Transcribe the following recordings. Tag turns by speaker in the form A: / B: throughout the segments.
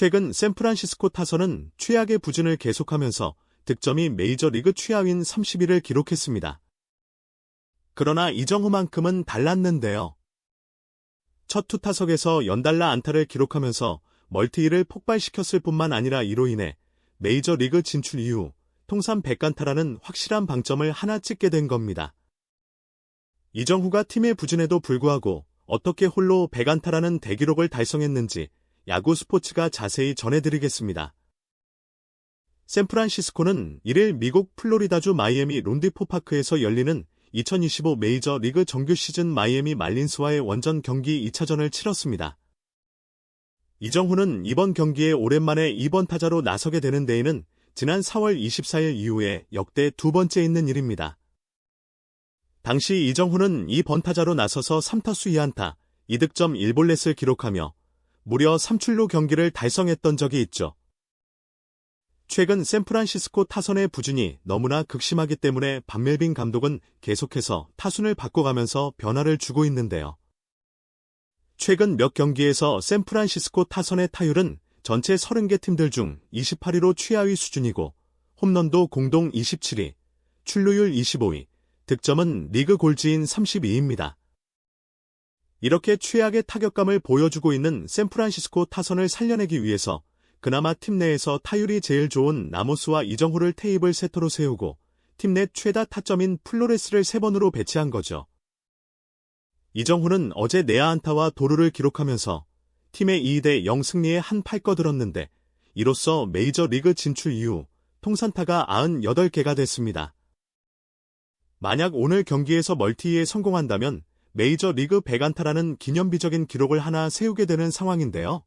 A: 최근 샌프란시스코 타선은 최악의 부진을 계속하면서 득점이 메이저리그 최하위인 30위를 기록했습니다. 그러나 이정후만큼은 달랐는데요. 첫 투타석에서 연달아 안타를 기록하면서 멀티힐을 폭발시켰을 뿐만 아니라 이로 인해 메이저리그 진출 이후 통산 100안타라는 확실한 방점을 하나 찍게 된 겁니다. 이정후가 팀의 부진에도 불구하고 어떻게 홀로 100안타라는 대기록을 달성했는지 야구 스포츠가 자세히 전해드리겠습니다. 샌프란시스코는 1일 미국 플로리다주 마이애미 론디포 파크에서 열리는 2025 메이저리그 정규 시즌 마이애미 말린스와의 원정 경기 2차전을 치렀습니다. 이정후는 이번 경기에 오랜만에 2번 타자로 나서게 되는 데에는 지난 4월 24일 이후에 역대 두 번째 있는 일입니다. 당시 이정후는 2번 타자로 나서서 3타수 2안타, 2득점 1볼넷을 기록하며 무려 3출루 경기를 달성했던 적이 있죠. 최근 샌프란시스코 타선의 부진이 너무나 극심하기 때문에 박멜빈 감독은 계속해서 타순을 바꿔가면서 변화를 주고 있는데요. 최근 몇 경기에서 샌프란시스코 타선의 타율은 전체 30개 팀들 중 28위로 최하위 수준이고 홈런도 공동 27위, 출루율 25위, 득점은 리그 골지인 32위입니다. 이렇게 최악의 타격감을 보여주고 있는 샌프란시스코 타선을 살려내기 위해서 그나마 팀 내에서 타율이 제일 좋은 라모스와 이정후를 테이블 세터로 세우고 팀 내 최다 타점인 플로레스를 3번으로 배치한 거죠. 이정후는 어제 내야 안타와 도루를 기록하면서 팀의 2대0 승리에 한 팔 꺼들었는데 이로써 메이저리그 진출 이후 통산타가 98개가 됐습니다. 만약 오늘 경기에서 멀티에 성공한다면 메이저리그 100안타라는 기념비적인 기록을 하나 세우게 되는 상황인데요.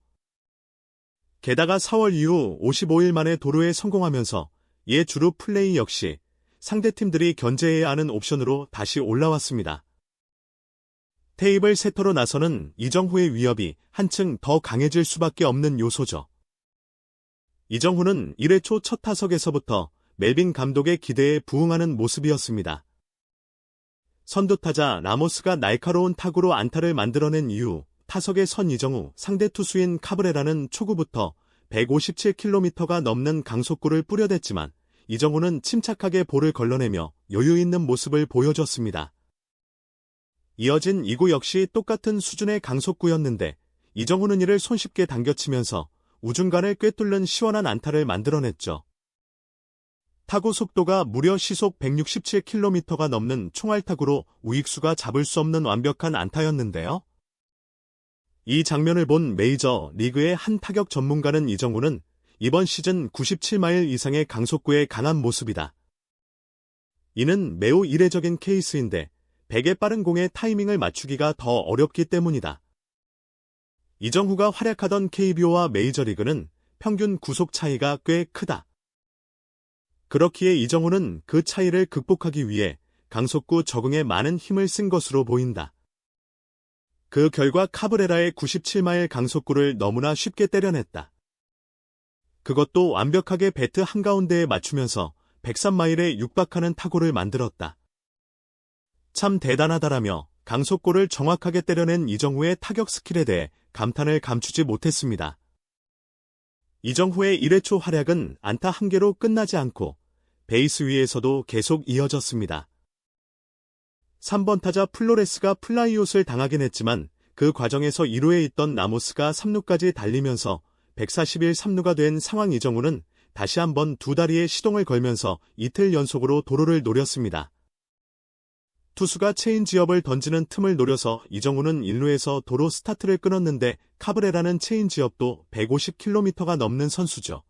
A: 게다가 4월 이후 55일 만에 도루에 성공하면서 이에 주루 플레이 역시 상대팀들이 견제해야 하는 옵션으로 다시 올라왔습니다. 테이블 세터로 나서는 이정후의 위협이 한층 더 강해질 수밖에 없는 요소죠. 이정후는 1회 초 첫 타석에서부터 멜빈 감독의 기대에 부응하는 모습이었습니다. 선두타자 라모스가 날카로운 타구로 안타를 만들어낸 이후 타석에 선 이정후, 상대 투수인 카브레라는 초구부터 157km가 넘는 강속구를 뿌려댔지만 이정후는 침착하게 볼을 걸러내며 여유 있는 모습을 보여줬습니다. 이어진 2구 역시 똑같은 수준의 강속구였는데 이정후는 이를 손쉽게 당겨치면서 우중간을 꿰뚫는 시원한 안타를 만들어냈죠. 타구 속도가 무려 시속 167km가 넘는 총알타구로 우익수가 잡을 수 없는 완벽한 안타였는데요. 이 장면을 본 메이저 리그의 한 타격 전문가는 이정후는 이번 시즌 97마일 이상의 강속구에 강한 모습이다. 이는 매우 이례적인 케이스인데 100의 빠른 공의 타이밍을 맞추기가 더 어렵기 때문이다. 이정후가 활약하던 KBO와 메이저리그는 평균 구속 차이가 꽤 크다. 그렇기에 이정후는 그 차이를 극복하기 위해 강속구 적응에 많은 힘을 쓴 것으로 보인다. 그 결과 카브레라의 97마일 강속구를 너무나 쉽게 때려냈다. 그것도 완벽하게 배트 한가운데에 맞추면서 103마일에 육박하는 타구를 만들었다. 참 대단하다라며 강속구를 정확하게 때려낸 이정후의 타격 스킬에 대해 감탄을 감추지 못했습니다. 이정후의 1회 초 활약은 안타 1개로 끝나지 않고 베이스 위에서도 계속 이어졌습니다. 3번 타자 플로레스가 플라이아웃을 당하긴 했지만 그 과정에서 2루에 있던 라모스가 3루까지 달리면서 141 3루가 된 상황. 이정후는 다시 한번 두 다리에 시동을 걸면서 이틀 연속으로 도루를 노렸습니다. 투수가 체인지업을 던지는 틈을 노려서 이정후는 1루에서 도루 스타트를 끊었는데 카브레라는 체인지업도 150km가 넘는 선수죠.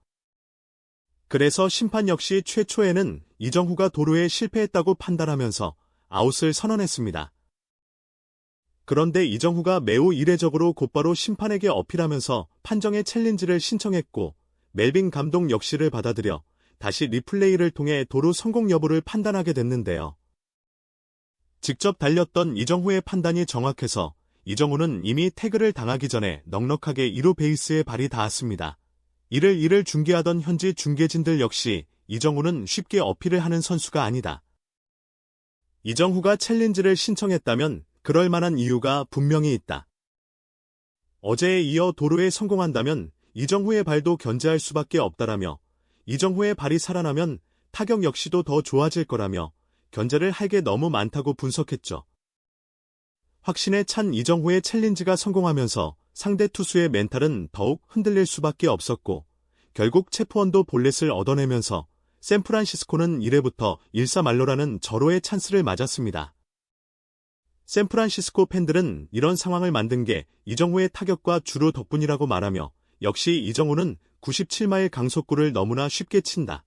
A: 그래서 심판 역시 최초에는 이정후가 도루에 실패했다고 판단하면서 아웃을 선언했습니다. 그런데 이정후가 매우 이례적으로 곧바로 심판에게 어필하면서 판정의 챌린지를 신청했고 멜빈 감독 역시를 받아들여 다시 리플레이를 통해 도루 성공 여부를 판단하게 됐는데요. 직접 달렸던 이정후의 판단이 정확해서 이정후는 이미 태그를 당하기 전에 넉넉하게 2루 베이스에 발이 닿았습니다. 이를 중계하던 현지 중계진들 역시 이정후는 쉽게 어필을 하는 선수가 아니다. 이정후가 챌린지를 신청했다면 그럴 만한 이유가 분명히 있다. 어제에 이어 도루에 성공한다면 이정후의 발도 견제할 수밖에 없다라며 이정후의 발이 살아나면 타격 역시도 더 좋아질 거라며 견제를 할 게 너무 많다고 분석했죠. 확신에 찬 이정후의 챌린지가 성공하면서 상대 투수의 멘탈은 더욱 흔들릴 수밖에 없었고 결국 체포원도 볼넷을 얻어내면서 샌프란시스코는 1회부터 1사 말로라는 절호의 찬스를 맞았습니다. 샌프란시스코 팬들은 이런 상황을 만든 게 이정후의 타격과 주루 덕분이라고 말하며 역시 이정후는 97마일 강속구를 너무나 쉽게 친다.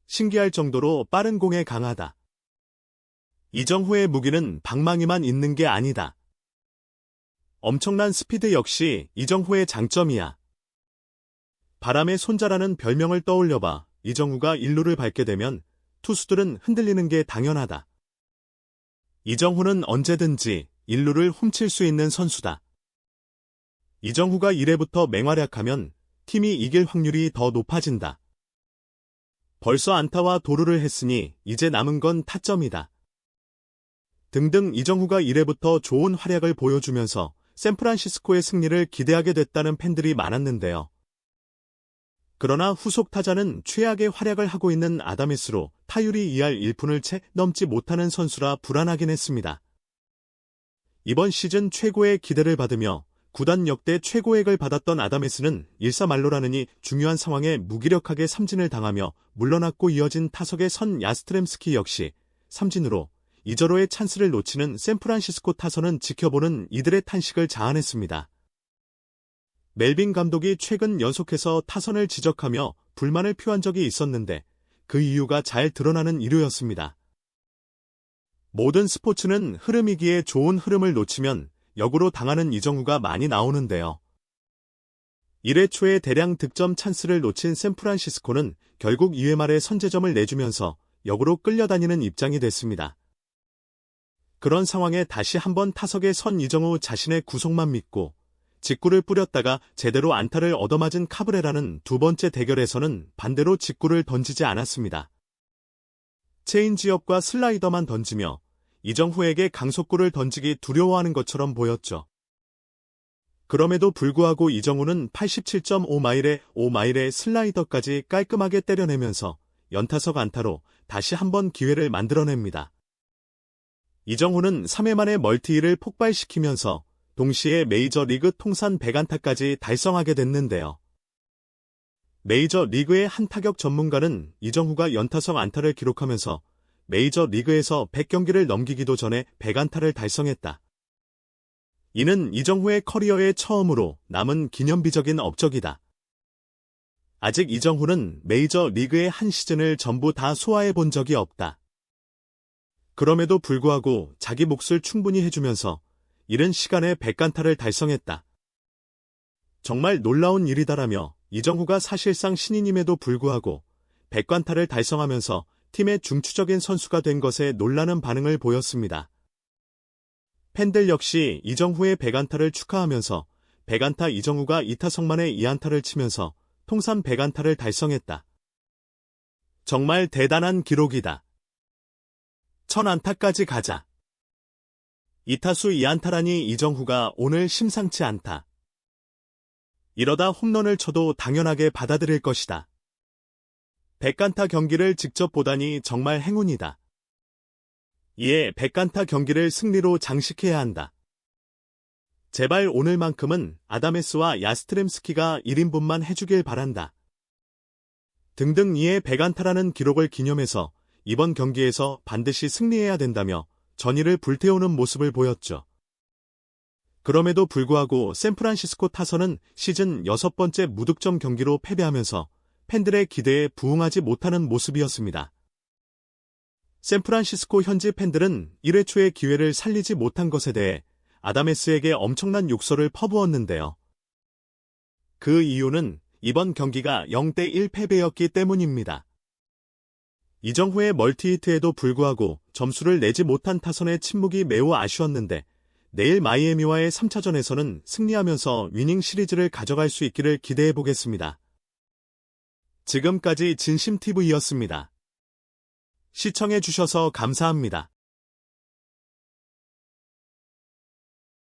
A: 신기할 정도로 빠른 공에 강하다. 이정후의 무기는 방망이만 있는 게 아니다. 엄청난 스피드 역시 이정후의 장점이야. 바람의 손자라는 별명을 떠올려봐. 이정후가 1루를 밟게 되면 투수들은 흔들리는 게 당연하다. 이정후는 언제든지 1루를 훔칠 수 있는 선수다. 이정후가 1회부터 맹활약하면 팀이 이길 확률이 더 높아진다. 벌써 안타와 도루를 했으니 이제 남은 건 타점이다. 등등 이정후가 1회부터 좋은 활약을 보여주면서 샌프란시스코의 승리를 기대하게 됐다는 팬들이 많았는데요. 그러나 후속 타자는 최악의 활약을 하고 있는 아다메스로 타율이 2할 1푼을 채 넘지 못하는 선수라 불안하긴 했습니다. 이번 시즌 최고의 기대를 받으며 구단 역대 최고액을 받았던 아다메스는 1사 말로라느니 중요한 상황에 무기력하게 삼진을 당하며 물러났고 이어진 타석의 선 야스트렘스키 역시 삼진으로 이저로의 찬스를 놓치는 샌프란시스코 타선은 지켜보는 이들의 탄식을 자아냈습니다. 멜빈 감독이 최근 연속해서 타선을 지적하며 불만을 표한 적이 있었는데 그 이유가 잘 드러나는 일요였습니다. 모든 스포츠는 흐름이기에 좋은 흐름을 놓치면 역으로 당하는 이정후가 많이 나오는데요. 1회 초에 대량 득점 찬스를 놓친 샌프란시스코는 결국 2회 말에 선제점을 내주면서 역으로 끌려다니는 입장이 됐습니다. 그런 상황에 다시 한번 타석에 선 이정후 자신의 구속만 믿고 직구를 뿌렸다가 제대로 안타를 얻어맞은 카브레라는 두 번째 대결에서는 반대로 직구를 던지지 않았습니다. 체인지업과 슬라이더만 던지며 이정후에게 강속구를 던지기 두려워하는 것처럼 보였죠. 그럼에도 불구하고 이정후는 87.5마일에 5마일의 슬라이더까지 깔끔하게 때려내면서 연타석 안타로 다시 한번 기회를 만들어냅니다. 이정후는 3회 만에 멀티힐을 폭발시키면서 동시에 메이저리그 통산 100안타까지 달성하게 됐는데요. 메이저리그의 한 타격 전문가는 이정후가 연타석 안타를 기록하면서 메이저리그에서 100경기를 넘기기도 전에 100안타를 달성했다. 이는 이정후의 커리어의 처음으로 남은 기념비적인 업적이다. 아직 이정후는 메이저리그의 한 시즌을 전부 다 소화해 본 적이 없다. 그럼에도 불구하고 자기 몫을 충분히 해주면서 이른 시간에 100안타를 달성했다. 정말 놀라운 일이다라며 이정후가 사실상 신인임에도 불구하고 100안타를 달성하면서 팀의 중추적인 선수가 된 것에 놀라는 반응을 보였습니다. 팬들 역시 이정후의 100안타를 축하하면서 100안타 이정후가 2타석 만에 2안타를 치면서 통산 100안타를 달성했다. 정말 대단한 기록이다. 1000안타까지 가자. 2타수 2안타라니 이정후가 오늘 심상치 않다. 이러다 홈런을 쳐도 당연하게 받아들일 것이다. 100안타 경기를 직접 보다니 정말 행운이다. 이에 100안타 경기를 승리로 장식해야 한다. 제발 오늘만큼은 아다메스와 야스트렘스키가 1인분만 해주길 바란다. 등등 이에 100안타라는 기록을 기념해서 이번 경기에서 반드시 승리해야 된다며 전의를 불태우는 모습을 보였죠. 그럼에도 불구하고 샌프란시스코 타선은 시즌 6번째 무득점 경기로 패배하면서 팬들의 기대에 부응하지 못하는 모습이었습니다. 샌프란시스코 현지 팬들은 1회 초의 기회를 살리지 못한 것에 대해 아다메스에게 엄청난 욕설을 퍼부었는데요. 그 이유는 이번 경기가 0대1 패배였기 때문입니다. 이정후의 멀티히트에도 불구하고 점수를 내지 못한 타선의 침묵이 매우 아쉬웠는데 내일 마이애미와의 3차전에서는 승리하면서 위닝 시리즈를 가져갈 수 있기를 기대해보겠습니다. 지금까지 진심TV였습니다. 시청해주셔서 감사합니다.